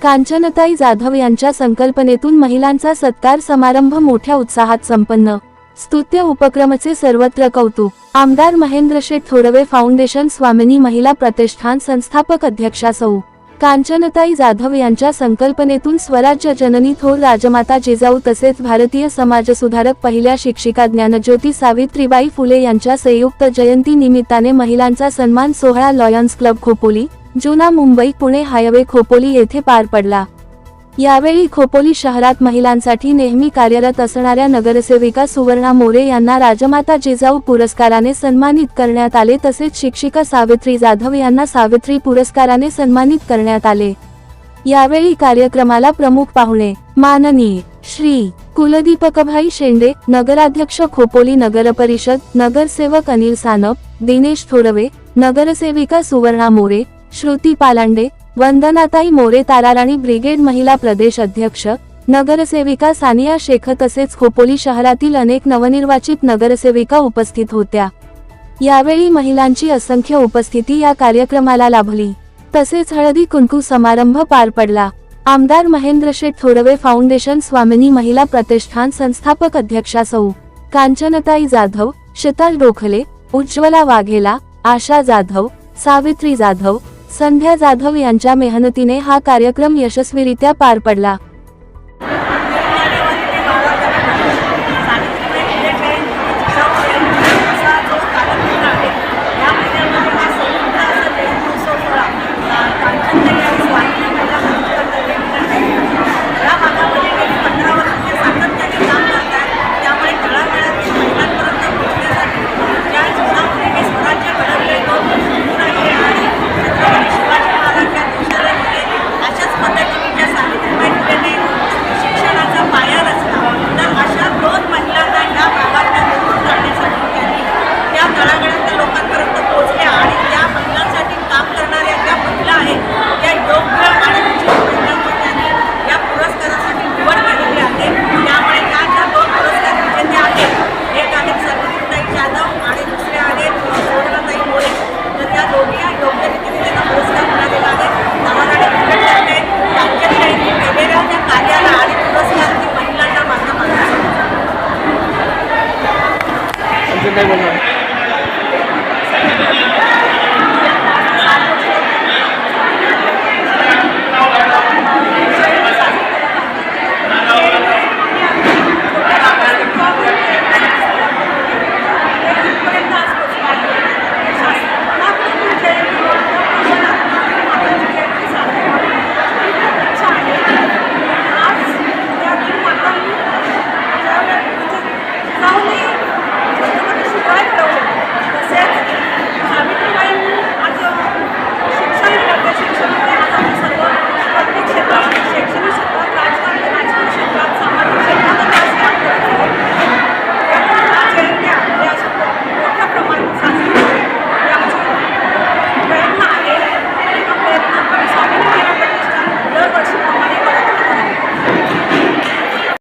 कांचनताई जाधव यांच्या संकल्पनेतून महिलांचा सत्कार समारंभ मोठ्या उत्साहात संपन्न। स्तुत्य उपक्रमाचे सर्वत्र कौतुक। आमदार महेंद्रशेठ थोरवे फाउंडेशन स्वामिनी महिला प्रतिष्ठान संस्थापक अध्यक्षा सौ कांचनताई जाधव यांच्या संकल्पनेतून स्वराज्य जननी थोर राजमाता जिजाऊ तसेच भारतीय समाजसुधारक पहिल्या शिक्षिका ज्ञानज्योती सावित्रीबाई फुले यांच्या संयुक्त जयंती निमित्ताने महिलांचा सन्मान सोहळा लॉयन्स क्लब खोपोली, जुना मुंबई पुणे हायवे खोपोली येथे पार पडला। यावेळी खोपोली शहरात महिलांसाठी नेहमी कार्यरत असणाऱ्या नगरसेविका सुवर्णा मोरे यांना राजमाता जिजाऊ पुरस्काराने सन्मानित करण्यात आले तसेच शिक्षिका सावित्री जाधव यांना सावित्री पुरस्काराने सन्मानित करण्यात आले। यावेळी कार्यक्रमाला प्रमुख पाहुणे माननीय श्री कुलदीपकभाई शेंडे, नगराध्यक्ष खोपोली नगरपरिषद, नगरसेवक अनिल सानप, दिनेश थोरवे, नगरसेविका सुवर्णा मोरे, श्रुती पालांडे, वंदनाताई मोरे, ताराराणी ब्रिगेड महिला प्रदेश अध्यक्ष, नगरसेविका सानिया शेख तसेच खोपोली शहरातील अनेक नवनिर्वाचित नगरसेविका उपस्थित होत्या। यावेळी महिलांची असंख्य उपस्थिती या कार्यक्रमाला लाभली। तसेच हळदी कुंकू समारंभ पार पडला। आमदार महेंद्रशेठ थोरवे फाउंडेशन स्वामिनी महिला प्रतिष्ठान संस्थापक अध्यक्षा सौ कांचनताई जाधव, शीतल डोखले, उज्ज्वला वाघेला, आशा जाधव, सावित्री जाधव, संध्या जाधव यांच्या मेहनतीने हा कार्यक्रम यशस्वीरित्या पार पडला। काय बोलणार?